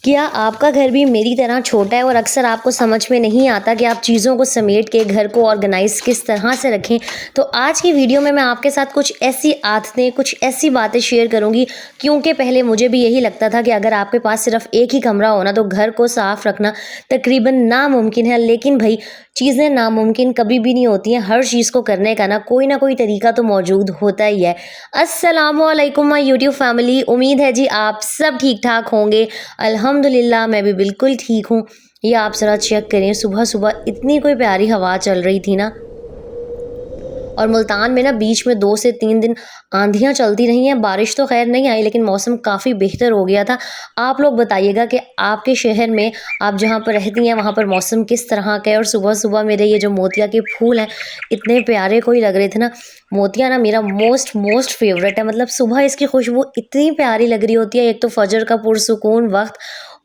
क्या आपका घर भी मेरी तरह छोटा है और अक्सर आपको समझ में नहीं आता कि आप चीज़ों को समेट के घर को ऑर्गेनाइज़ किस तरह से रखें? तो आज की वीडियो में मैं आपके साथ कुछ ऐसी आदतें, कुछ ऐसी बातें शेयर करूँगी, क्योंकि पहले मुझे भी यही लगता था कि अगर आपके पास सिर्फ एक ही कमरा हो ना, तो घर को साफ रखना तकरीबन नामुमकिन है। लेकिन भई, चीज़ें नामुमकिन कभी भी नहीं होती हैं। हर चीज़ को करने का ना कोई तरीका तो मौजूद होता ही है। अस्सलामुअलैकुम माय यूट्यूब फैमिली, उम्मीद है जी आप सब ठीक-ठाक होंगे। अल्हम्दुलिल्लाह मैं भी बिल्कुल ठीक हूँ। ये आप ज़रा चेक करें, सुबह-सुबह इतनी कोई प्यारी हवा चल रही थी ना, और मुल्तान में ना बीच में 2 से 3 दिन आंधियाँ चलती रही हैं। बारिश तो ख़ैर नहीं आई, लेकिन मौसम काफ़ी बेहतर हो गया था। आप लोग बताइएगा कि आपके शहर में, आप जहाँ पर रहती हैं, वहाँ पर मौसम किस तरह का है? और सुबह-सुबह मेरे ये जो मोतिया के फूल हैं, इतने प्यारे कोई लग रहे थे ना। मोतिया ना मेरा मोस्ट मोस्ट फ़ेवरेट है। मतलब सुबह इसकी खुशबू इतनी प्यारी लग रही होती है। एक तो फ़जर का पुरसुकून वक़्त,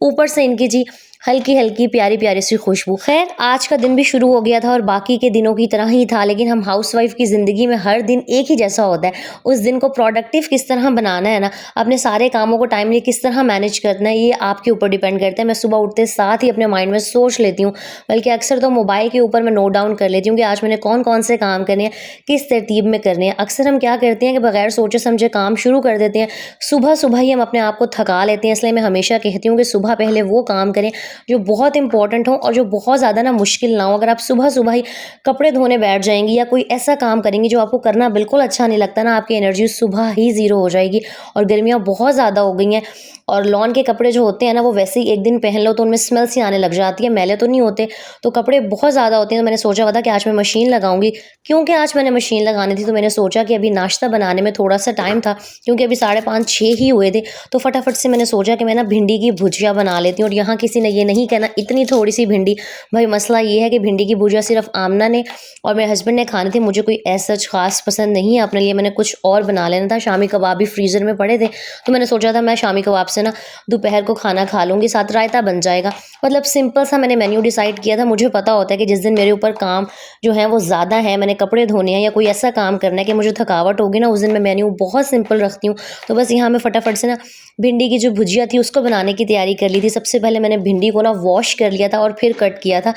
ऊपर से इनकी जी हल्की-हल्की प्यारी-प्यारी सी खुशबू। ख़ैर आज का दिन भी शुरू हो गया था और बाकी के दिनों की तरह ही था, लेकिन हम हाउसवाइफ़ की ज़िंदगी में हर दिन एक ही जैसा होता है। उस दिन को प्रोडक्टिव किस तरह बनाना है ना, अपने सारे कामों को टाइमली किस तरह मैनेज करना है, ये आपके ऊपर डिपेंड करता है। मैं सुबह उठते साथ ही अपने माइंड में सोच लेती हूँ, बल्कि अक्सर तो मोबाइल के ऊपर मैं नोट डाउन कर लेती हूँ कि आज मैंने कौन-कौन से काम करने हैं, किस तरतीब में करने हैं। अक्सर हम क्या करते हैं कि बगैर सोचे समझे काम शुरू कर देते हैं। सुबह-सुबह ही हम अपने आप को थका लेते हैं, इसलिए मैं हमेशा कहती हूँ कि सुबह पहले वो काम करें जो बहुत इंपॉर्टेंट हो और जो बहुत ज़्यादा ना मुश्किल ना हो। अगर आप सुबह-सुबह ही कपड़े धोने बैठ जाएँगी या कोई ऐसा काम करेंगी जो आपको करना बिल्कुल अच्छा नहीं लगता ना, आपकी एनर्जी सुबह ही ज़ीरो हो जाएगी। और गर्मियाँ बहुत ज़्यादा हो गई हैं, और लॉन के कपड़े जो होते हैं ना, वो वैसे ही एक दिन पहन लो तो उनमें स्मेल सी आने लग जाती है। मैले तो नहीं होते, तो कपड़े बहुत ज़्यादा होते हैं। तो मैंने सोचा हुआ था कि आज मैं मशीन लगाऊँगी। क्योंकि आज मैंने मशीन लगानी थी, तो मैंने सोचा कि अभी नाश्ता बनाने में थोड़ा-सा टाइम था, क्योंकि अभी 5:30-6 ही हुए थे। तो फटाफट से मैंने सोचा कि मैं ना भिंडी की भुजिया बना लेती हूँ। और यहाँ किसी ने ये नहीं कहना इतनी थोड़ी-सी भिंडी। भाई मसला ये है कि भिंडी की भुजिया सिर्फ़ आमना ने और मेरे हस्बैंड ने खानी थी। मुझे कोई ऐसा सच ख़ास पसंद नहीं है। अपने लिए मैंने कुछ और बना लेना था। शामी कबाब भी फ्रीज़र में पड़े थे, तो मैंने सोचा था मैं शामी कबाब से ना दोपहर को खाना खा लूँगी, साथ रायता बन जाएगा। मतलब सिंपल सा मैंने मेन्यू डिसाइड किया था। मुझे पता होता है कि जिस दिन मेरे ऊपर काम जो है वो ज़्यादा है, मैंने कपड़े धोने हैं या कोई ऐसा काम करना है कि मुझे थकावट होगी ना, उस दिन मैं मेन्यू बहुत सिंपल रखती हूँ। तो बस यहाँ मैं फटाफट से ना भिंडी की जो भुजिया थी उसको बनाने की तैयारी कर ली थी। सबसे पहले मैंने भिंडी को ना वॉश कर लिया था और फिर कट किया था।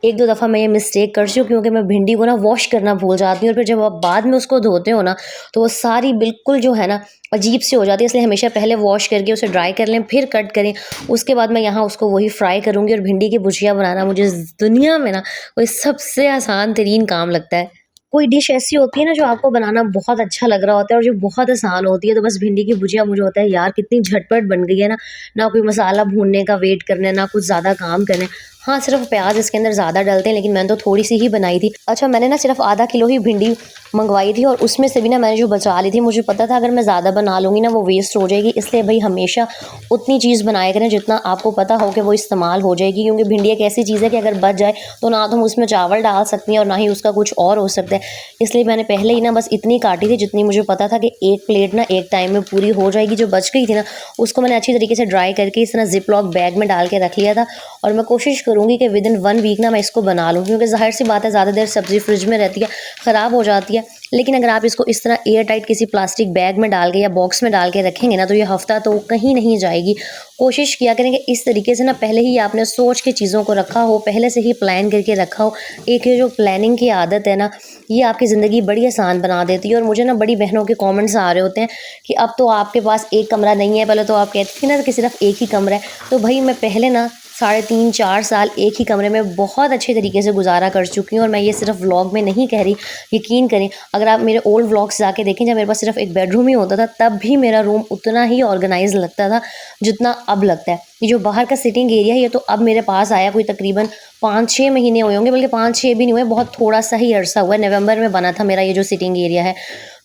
1-2 दफ़ा मैं ये मिस्टेक करती हूँ, क्योंकि मैं भिंडी को ना वॉश करना भूल जाती हूँ, और फिर जब आप बाद में उसको धोते हो ना, तो वो सारी बिल्कुल जो है ना अजीब सी हो जाती है। इसलिए हमेशा पहले वॉश करके उसे ड्राई कर लें, फिर कट करें। उसके बाद मैं यहाँ उसको वही फ्राई करूँगी। और भिंडी की भुजिया बनाना मुझे इस दुनिया में ना कोई सबसे आसान तरीन काम लगता है। कोई डिश ऐसी होती है ना जो आपको बनाना बहुत अच्छा लग रहा होता है और जो बहुत आसान होती है, तो बस भिंडी की भुजिया मुझे होता है यार कितनी झटपट बन गई है ना। ना कोई मसाला भूनने का वेट करना है, ना कुछ ज़्यादा काम करना है। हाँ, सिर्फ प्याज इसके अंदर ज़्यादा डलते हैं, लेकिन मैंने तो थोड़ी सी ही बनाई थी। अच्छा, मैंने ना सिर्फ आधा किलो ही भिंडी मंगवाई थी, और उसमें से भी ना मैंने जो बचा ली थी, मुझे पता था अगर मैं ज़्यादा बना लूँगी ना वो वेस्ट हो जाएगी। इसलिए भाई हमेशा उतनी चीज़ बनाया करें जितना आपको पता हो कि वो इस्तेमाल हो जाएगी, क्योंकि भिंडी एक ऐसी चीज़ है कि अगर बच जाए तो ना तो हम उसमें चावल डाल सकती हैं और ना ही उसका कुछ और हो सकता है। इसलिए मैंने पहले ही ना बस इतनी काटी थी जितनी मुझे पता था कि एक प्लेट ना एक टाइम में पूरी हो जाएगी। जो बच गई थी ना, उसको मैंने अच्छी तरीके से ड्राई करके इस तरह ज़िप लॉक बैग में डाल के रख लिया था। और मैं कोशिश करूँगी कि विदिन 1 वीक ना मैं इसको बना लूँ, क्योंकि ज़ाहिर सी बात है ज़्यादा देर सब्ज़ी फ्रिज में रहती है, ख़राब हो जाती है। लेकिन अगर आप इसको इस तरह एयर टाइट किसी प्लास्टिक बैग में डाल के या बॉक्स में डाल के रखेंगे ना, तो ये हफ़्ता तो कहीं नहीं जाएगी। कोशिश किया करें कि इस तरीके से ना पहले ही आपने सोच के चीज़ों को रखा हो, पहले से ही प्लान करके रखा हो। एक ये जो प्लानिंग की आदत है ना, ये आपकी ज़िंदगी बड़ी आसान बना देती है। और मुझे ना बड़ी बहनों के कमेंट्स आ रहे होते हैं कि अब तो आपके पास एक कमरा नहीं है, पहले तो आप कहती थी ना कि सिर्फ एक ही कमरा है। तो भाई मैं पहले ना 3.5-4 साल एक ही कमरे में बहुत अच्छे तरीके से गुज़ारा कर चुकी हूँ, और मैं ये सिर्फ व्लॉग में नहीं कह रही। यकीन करें, अगर आप मेरे ओल्ड व्लॉग्स जाके देखें, जब मेरे पास सिर्फ एक बेडरूम ही होता था, तब भी मेरा रूम उतना ही ऑर्गेनाइज़ लगता था जितना अब लगता है। ये जो बाहर का सिटिंग एरिया है, ये तो अब मेरे पास आया कोई तकरीबन 5-6 महीने हुए होंगे, बल्कि 5-6 भी नहीं हुए, बहुत थोड़ा-सा ही अरसा हुआ है। नवंबर में बना था मेरा ये जो सिटिंग एरिया है।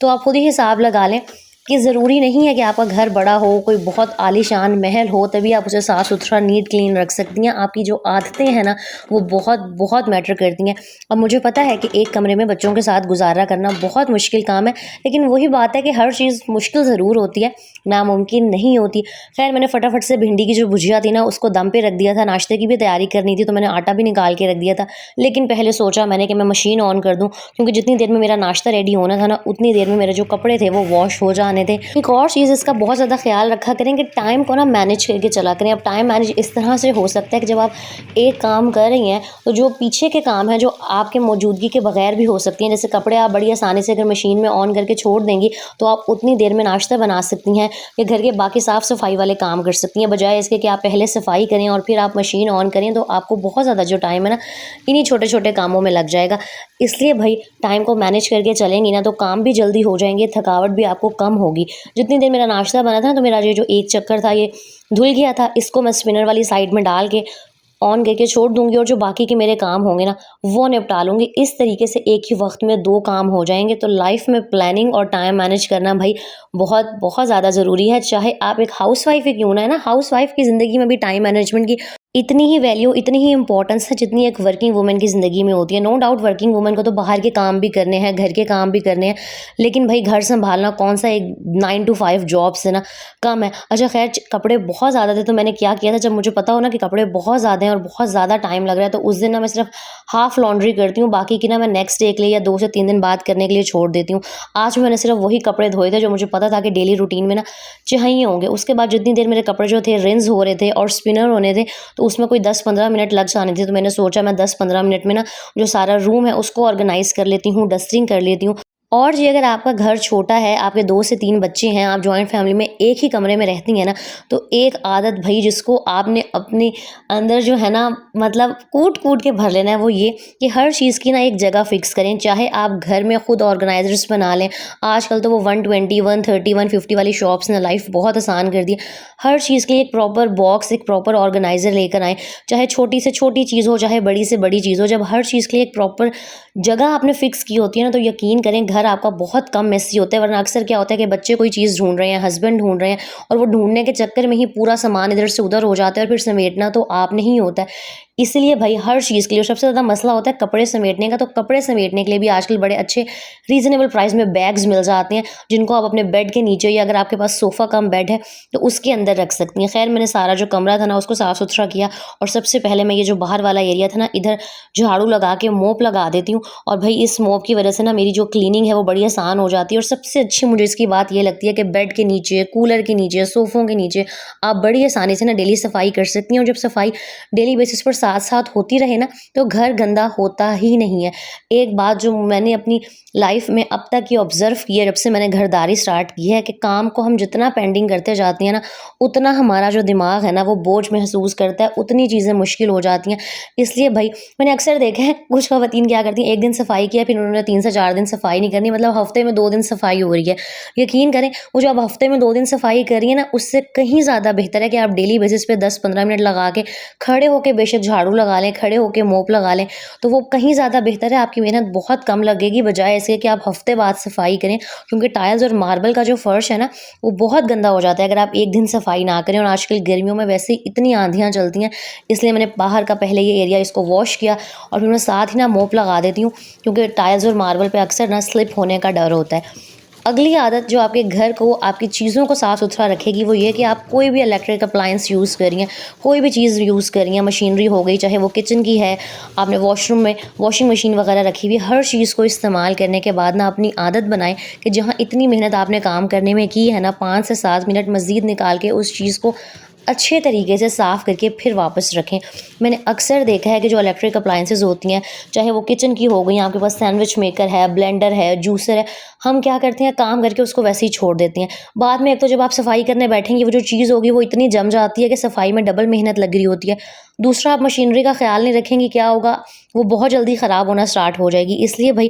तो आप खुद ही हिसाब लगा लें कि ज़रूरी नहीं है कि आपका घर बड़ा हो, कोई बहुत आलीशान महल हो, तभी आप उसे साफ़-सुथरा, नीट क्लीन रख सकती हैं। आपकी जो आदतें हैं ना, वो बहुत बहुत मैटर करती हैं। अब मुझे पता है कि एक कमरे में बच्चों के साथ गुज़ारा करना बहुत मुश्किल काम है, लेकिन वही बात है कि हर चीज़ मुश्किल ज़रूर होती है, नामुमकिन नहीं होती। ख़ैर मैंने फटाफट से भिंडी की जो भुजिया थी ना, उसको दम पे रख दिया था। नाश्ते की भी तैयारी करनी थी, तो मैंने आटा भी निकाल के रख दिया था। लेकिन पहले सोचा मैंने कि मैं मशीन ऑन कर दूँ, क्योंकि जितनी देर में मेरा नाश्ता रेडी होना था ना, उतनी देर में मेरे जो कपड़े थे वो वॉश हो जाने आने थे। एक और चीज़ इसका बहुत ज़्यादा ख्याल रखा करें कि टाइम को ना मैनेज करके चला करें। अब टाइम मैनेज इस तरह से हो सकता है कि जब आप एक काम कर रही हैं तो जो पीछे के काम हैं जो आपके मौजूदगी के बगैर भी हो सकती हैं, जैसे कपड़े आप बड़ी आसानी से अगर मशीन में ऑन करके छोड़ देंगी तो आप उतनी देर में नाश्ता बना सकती हैं या घर के बाकी साफ़ सफाई वाले काम कर सकती हैं, बजाय इसके कि आप पहले सफाई करें और फिर आप मशीन ऑन करें। तो आपको बहुत ज़्यादा जो टाइम है ना इन्हीं छोटे छोटे कामों में लग जाएगा। इसलिए भाई टाइम को मैनेज करके चलेंगी ना तो काम भी जल्दी हो जाएंगे, थकावट भी आपको कम होगी। जितनी देर मेरा नाश्ता बना था तो मेरा ये जो एक चक्कर था ये धुल गया था, इसको मैं स्पिनर वाली साइड में डाल के ऑन करके छोड़ दूंगी और जो बाकी के मेरे काम होंगे ना वो निपटा लूँगी। इस तरीके से एक ही वक्त में 2 काम हो जाएंगे। तो लाइफ में प्लानिंग और टाइम मैनेज करना भाई बहुत बहुत ज़्यादा ज़रूरी है। चाहे आप एक हाउसवाइफ ही क्यों ना है ना, हाउसवाइफ की ज़िंदगी में भी टाइम मैनेजमेंट की इतनी ही वैल्यू, इतनी ही इंपॉर्टेंस है जितनी एक वर्किंग वुमन की ज़िंदगी में होती है। नो डाउट वर्किंग वुमन को तो बाहर के काम भी करने हैं, घर के काम भी करने हैं, लेकिन भाई घर संभालना कौन सा एक 9 to 5 जॉब से ना कम है। अच्छा खैर, कपड़े बहुत ज़्यादा थे तो मैंने क्या किया था, जब मुझे पता हो ना कि कपड़े बहुत ज़्यादा हैं और बहुत ज़्यादा टाइम लग रहा है तो उस दिन ना मैं सिर्फ हाफ लॉन्ड्री करती हूँ, बाकी की ना मैं नेक्स्ट डे के लिए या 2 से 3 दिन बाद करने के लिए छोड़ देती हूँ। आज मैंने सिर्फ वही कपड़े धोए थे जो मुझे पता था कि डेली रूटीन में ना चाहिए होंगे। उसके बाद जितनी देर मेरे कपड़े जो थे रिंस हो रहे थे और स्पिनर होने थे तो उसमें कोई 10-15 मिनट लग जाने थे। तो मैंने सोचा मैं 10-15 मिनट में ना जो सारा रूम है उसको ऑर्गेनाइज कर लेती हूँ, डस्टिंग कर लेती हूँ। और जी अगर आपका घर छोटा है, आपके 2 से 3 बच्चे हैं, आप जॉइंट फैमिली में एक ही कमरे में रहती हैं ना, तो एक आदत भाई जिसको आपने अपने अंदर जो है ना मतलब कूट-कूट के भर लेना है वो ये कि हर चीज़ की ना एक जगह फ़िक्स करें। चाहे आप घर में खुद ऑर्गेनाइज़र्स बना लें, आजकल तो वो 120, 130, 150 वाली शॉप्स ने लाइफ बहुत आसान कर दी है। हर चीज़ के लिए एक प्रॉपर बॉक्स, एक प्रॉपर ऑर्गेनाइज़र लेकर आएँ, चाहे छोटी से छोटी चीज़ हो, चाहे बड़ी से बड़ी चीज़ हो। जब हर चीज़ के लिए एक प्रॉपर जगह आपने फ़िक्स की होती है ना तो यकीन करें घर आपका बहुत कम मेसी होता है। वरना अक्सर क्या होता है कि बच्चे कोई चीज़ ढूंढ रहे हैं, हस्बैंड ढूंढ रहे हैं और वो ढूंढने के चक्कर में ही पूरा सामान इधर से उधर हो जाता है और फिर समेटना तो आपने ही होता है। इसलिए भाई हर चीज़ के लिए सबसे ज़्यादा मसला होता है कपड़े समेटने का। तो कपड़े समेटने के लिए भी आजकल बड़े अच्छे रीज़नेबल प्राइस में बैग्स मिल जाते हैं जिनको आप अपने बेड के नीचे या अगर आपके पास सोफ़ा कम बेड है तो उसके अंदर रख सकती हैं। खैर मैंने सारा जो कमरा था ना उसको साफ़ सुथरा किया और सबसे पहले मैं ये जो बाहर वाला एरिया था ना इधर झाड़ू लगा के मोप लगा देती हूँ। और भाई इस मोप की वजह से ना मेरी जो क्लीनिंग है वो बड़ी आसान हो जाती है। और सबसे अच्छी मुझे इसकी बात ये लगती है कि बेड के नीचे, कूलर के नीचे, सोफ़ों के नीचे आप बड़ी आसानी से ना डेली सफाई कर सकती हैं। और जब सफाई डेली बेसिस पर साथ साथ होती रहे ना तो घर गंदा होता ही नहीं है। एक बात जो मैंने अपनी लाइफ में अब तक ये ऑब्ज़र्व की है जब से मैंने घरदारी स्टार्ट की है कि काम को हम जितना पेंडिंग करते जाते हैं ना उतना हमारा जो दिमाग है ना वो बोझ महसूस करता है, उतनी चीज़ें मुश्किल हो जाती हैं। इसलिए भाई मैंने अक्सर देखा है कुछ ख़वातीन क्या करती हैं, एक दिन सफाई किया फिर उन्होंने 3 से 4 दिन सफाई नहीं करनी, मतलब हफ्ते में 2 दिन सफाई हो रही है। यकीन करें वो जो आप हफ्ते में 2 दिन सफाई कर रही है ना उससे कहीं ज़्यादा बेहतर है कि आप डेली बेसिस पे 10-15 मिनट लगा के खड़े होकर बेशक झाड़ू लगा लें, खड़े होकर मोप लगा लें, तो वो कहीं ज़्यादा बेहतर है। आपकी मेहनत बहुत कम लगेगी बजाय ऐसे कि आप हफ्ते बाद सफाई करें। क्योंकि टाइल्स और मार्बल का जो फर्श है ना वो बहुत गंदा हो जाता है अगर आप एक दिन सफाई ना करें। और आजकल गर्मियों में वैसे ही इतनी आंधियाँ चलती हैं, इसलिए मैंने बाहर का पहले ये एरिया इसको वॉश किया और फिर मैं साथ ही ना मोप लगा देती हूँ क्योंकि टाइल्स और मार्बल पे अक्सर ना स्लिप होने का डर होता है। अगली आदत जो आपके घर को, आपकी चीज़ों को साफ़ सुथरा रखेगी वो ये कि आप कोई भी इलेक्ट्रिक अप्लायंस यूज़ कर रही हैं, कोई भी चीज़ यूज़ कर रही हैं, मशीनरी हो गई, चाहे वो किचन की है, आपने वॉशरूम में वॉशिंग मशीन वगैरह रखी हुई है, हर चीज़ को इस्तेमाल करने के बाद ना अपनी आदत बनाएं कि जहाँ इतनी मेहनत आपने काम करने में की है ना 5 से 7 मिनट मज़ीद निकाल के उस चीज़ को अच्छे तरीके से साफ़ करके फिर वापस रखें। मैंने अक्सर देखा है कि जो इलेक्ट्रिक अप्लायंसेस होती हैं, चाहे वो किचन की हो गई, आपके पास सैंडविच मेकर है, ब्लेंडर है, जूसर है, हम क्या करते हैं काम करके उसको वैसे ही छोड़ देते हैं। बाद में एक तो जब आप सफाई करने बैठेंगे वो जो चीज़ होगी वो इतनी जम जाती है कि सफाई में डबल मेहनत लग रही होती है। दूसरा आप मशीनरी का ख्याल नहीं रखेंगे, क्या होगा, वो बहुत जल्दी ख़राब होना स्टार्ट हो जाएगी। इसलिए भाई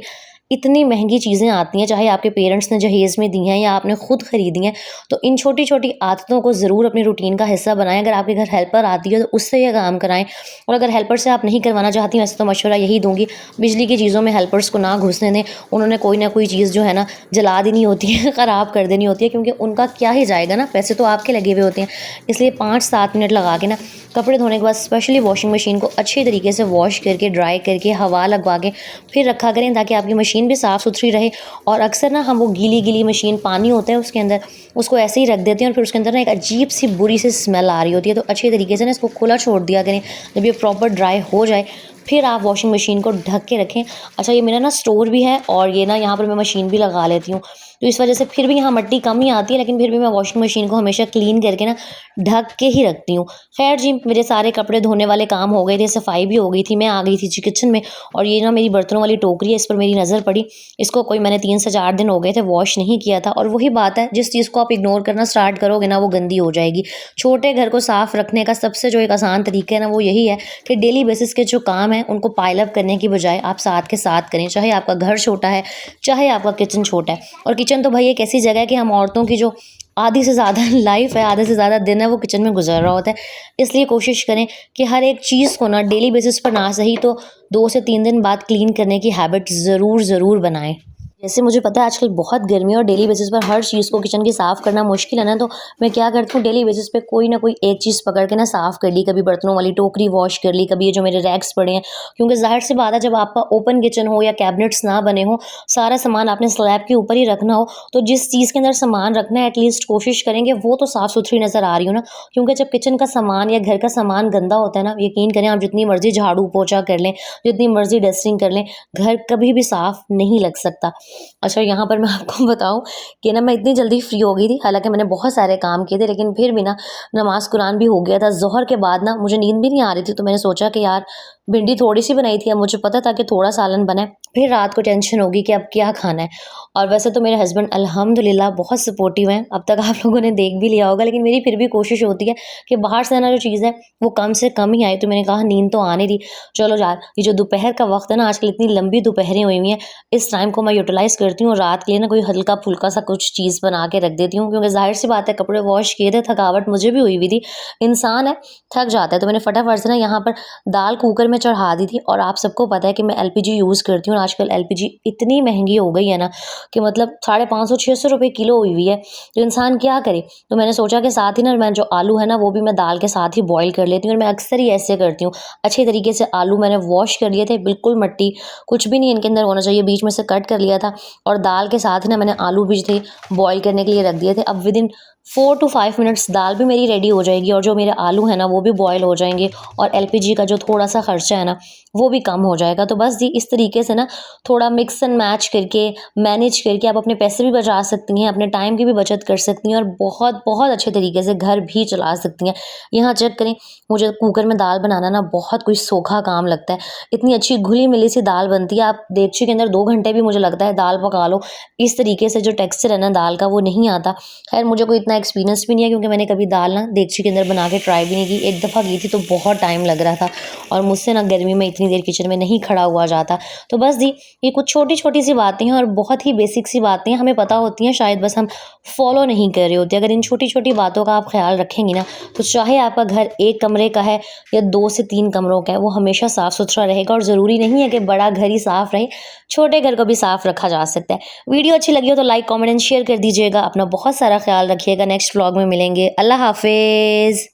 इतनी महंगी चीज़ें आती हैं, चाहे आपके पेरेंट्स ने जहेज़ में दी हैं या आपने खुद ख़रीदी हैं, तो इन छोटी छोटी आदतों को ज़रूर अपनी रूटीन का हिस्सा बनाएं। अगर आपके घर हेल्पर आती है तो उससे ये काम कराएं। और अगर हेल्पर से आप नहीं करवाना चाहती, वैसे तो मशवरा यही दूंगी बिजली की चीज़ों में हेल्पर्स को ना घुसने दें। उन्होंने कोई ना कोई चीज़ जो है ना जला देनी होती है, ख़राब कर देनी होती है, क्योंकि उनका क्या ही जाएगा ना, पैसे तो आपके लगे हुए होते हैं। इसलिए 5-7 मिनट लगा के ना कपड़े धोने के बाद स्पेशली वॉशिंग मशीन को अच्छे तरीके से वॉश करके, ड्राई करके, हवा लगवा के फिर रखा करें ताकि आपकी मशीन भी साफ़ सुथरी रहे। और अक्सर ना हम वो गीली गीली मशीन, पानी होता है उसके अंदर, उसको ऐसे ही रख देते हैं और फिर उसके अंदर ना एक अजीब सी बुरी सी स्मेल आ रही होती है। तो अच्छे तरीके से ना इसको खुला छोड़ दिया करें। जब ये प्रॉपर ड्राई हो जाए फिर आप वॉशिंग मशीन को ढक के रखें। अच्छा, ये मेरा ना स्टोर भी है और ये ना यहाँ पर मैं मशीन भी लगा लेती हूँ, तो इस वजह से फिर भी यहाँ मट्टी कम ही आती है, लेकिन फिर भी मैं वॉशिंग मशीन को हमेशा क्लीन करके ना ढक के ही रखती हूँ। खैर जी, मेरे सारे कपड़े धोने वाले काम हो गए थे, सफाई भी हो गई थी, मैं आ गई थी जी किचन में। और ये ना मेरी बर्तनों वाली टोकरी है, इस पर मेरी नज़र पड़ी। इसको कोई मैंने 3 से 4 दिन हो गए थे वॉश नहीं किया था, और वही बात है, जिस चीज़ को आप इग्नोर करना स्टार्ट करोगे ना वो गंदी हो जाएगी। छोटे घर को साफ रखने का सबसे जो एक आसान तरीका है ना वो यही है कि डेली बेसिस के जो काम है उनको पाइल अप करने की बजाय आप साथ के साथ करें। चाहे आपका घर छोटा है, चाहे आपका किचन छोटा है। और किचन तो भाई एक ऐसी जगह है कि हम औरतों की जो आधी से ज़्यादा लाइफ है, आधे से ज़्यादा दिन है, वो किचन में गुजर रहा होता है। इसलिए कोशिश करें कि हर एक चीज़ को ना डेली बेसिस पर ना सही तो 2 से 3 दिन बाद क्लीन करने की हैबिट ज़रूर बनाएं। जैसे मुझे पता है आजकल बहुत गर्मी है और डेली बेसिस पर हर चीज़ को किचन की साफ़ करना मुश्किल है ना, तो मैं क्या करती हूँ, डेली बेसिस पे कोई ना कोई एक चीज़ पकड़ के ना साफ़ कर ली। कभी बर्तनों वाली टोकरी वॉश कर ली, कभी ये जो मेरे रैक्स पड़े हैं, क्योंकि ज़ाहिर सी बात है जब आपका ओपन किचन हो या कैबिनेट्स ना बने हो, सारा सामान आपने स्लैब के ऊपर ही रखना हो, तो जिस चीज़ के अंदर सामान रखना है एटलीस्ट कोशिश करेंगे वो तो साफ़ सुथरी नज़र आ रही हो ना। क्योंकि जब किचन का सामान या घर का सामान गंदा होता है ना, यकीन करें आप जितनी मर्जी झाड़ू पोछा कर लें, जितनी मर्जी डस्टिंग कर लें, घर कभी भी साफ़ नहीं लग सकता। अच्छा, यहाँ पर मैं आपको बताऊँ कि ना मैं इतनी जल्दी फ्री हो गई थी, हालाँकि मैंने बहुत सारे काम किए थे, लेकिन फिर भी ना नमाज़ कुरान भी हो गया था। ज़ोहर के बाद ना मुझे नींद भी नहीं आ रही थी, तो मैंने सोचा कि यार भिंडी थोड़ी-सी बनाई थी, अब मुझे पता था कि थोड़ा सालन बना है। फिर रात को टेंशन होगी कि अब क्या खाना है। और वैसे तो मेरे हस्बैंड अल्हम्दुलिल्लाह बहुत सपोर्टिव हैं, अब तक आप लोगों ने देख भी लिया होगा, लेकिन मेरी फिर भी कोशिश होती है कि बाहर से ना जो चीज़ है वो कम से कम ही आए। तो मैंने कहा नींद तो आने दी, चलो यार ये जो दोपहर का वक़्त है ना, आजकल इतनी लंबी दोपहरें हुई हुई हैं, इस टाइम को मैं यूटिलाइज़ करती हूँ, रात के लिए ना कोई हल्का-फुल्का सा कुछ चीज़ बना के रख देती हूँ, क्योंकि ज़ाहिर-सी बात है कपड़े वॉश किए थे, थकावट मुझे भी हुई थी, इंसान है, थक जाता है। तो मैंने फटाफट से ना यहाँ पर दाल कुकर में चढ़ा दी थी। और आप सबको पता है कि मैं एलपीजी यूज़ करती हूँ, और आजकल एलपीजी इतनी महंगी हो गई है ना कि मतलब 550-600 रुपये किलो हुई हुई है, तो इंसान क्या करे। तो मैंने सोचा कि साथ ही ना मैं जो आलू है ना वो भी मैं दाल के साथ ही बॉईल कर लेती हूँ, और मैं अक्सर ही ऐसे करती हूँ। अच्छे तरीके से आलू मैंने वॉश कर लिए थे, बिल्कुल मट्टी कुछ भी नहीं इनके अंदर होना चाहिए, बीच में से कट कर लिया था, और दाल के साथ ही ना मैंने आलू भी थे बॉईल करने के लिए रख दिए थे। अब विदिन 4 टू 5 मिनट्स दाल भी मेरी रेडी हो जाएगी, और जो मेरे आलू हैं ना वो भी बॉयल हो जाएंगे, और एलपीजी का जो थोड़ा सा खर्चा है ना वो भी कम हो जाएगा। तो बस जी इस तरीके से ना थोड़ा मिक्स एंड मैच करके मैनेज करके आप अपने पैसे भी बचा सकती हैं, अपने टाइम की भी बचत कर सकती हैं, और बहुत बहुत अच्छे तरीके से घर भी चला सकती हैं। यहाँ चेक करें, मुझे कुकर में दाल बनाना ना बहुत कोई सोखा काम लगता है। इतनी अच्छी घुली मिली सी दाल बनती है, आप देगची के अंदर 2 घंटे भी मुझे लगता है दाल पका लो, इस तरीके से जो टेक्सचर है ना दाल का वो नहीं आता। खैर मुझे कोई इतना एक्सपीरियंस भी नहीं है, क्योंकि मैंने कभी दाल ना देगची के अंदर बना के ट्राई भी नहीं की। एक दफ़ा की थी तो बहुत टाइम लग रहा था, और मुझसे ना गर्मी में इतनी देर किचन में नहीं खड़ा हुआ जाता। तो बस जी ये कुछ छोटी-छोटी सी बातें हैं, और बहुत ही बेसिक सी बातें हैं, हमें पता होती हैं, शायद बस हम फॉलो नहीं कर रहे होते। अगर इन छोटी-छोटी बातों का आप ख्याल रखेंगी ना, तो चाहे आपका घर 1 कमरे का है या 2 से 3 कमरों का है, वो हमेशा साफ़-सुथरा रहेगा। और ज़रूरी नहीं है कि बड़ा घर ही साफ़ रहे, छोटे घर को भी साफ़ रखा जा सकता है। वीडियो अच्छी लगी हो तो लाइक, कमेंट एंड शेयर कर दीजिएगा। अपना बहुत सारा ख्याल रखिएगा। नेक्स्ट व्लॉग में मिलेंगे। अल्लाह हाफ़िज़।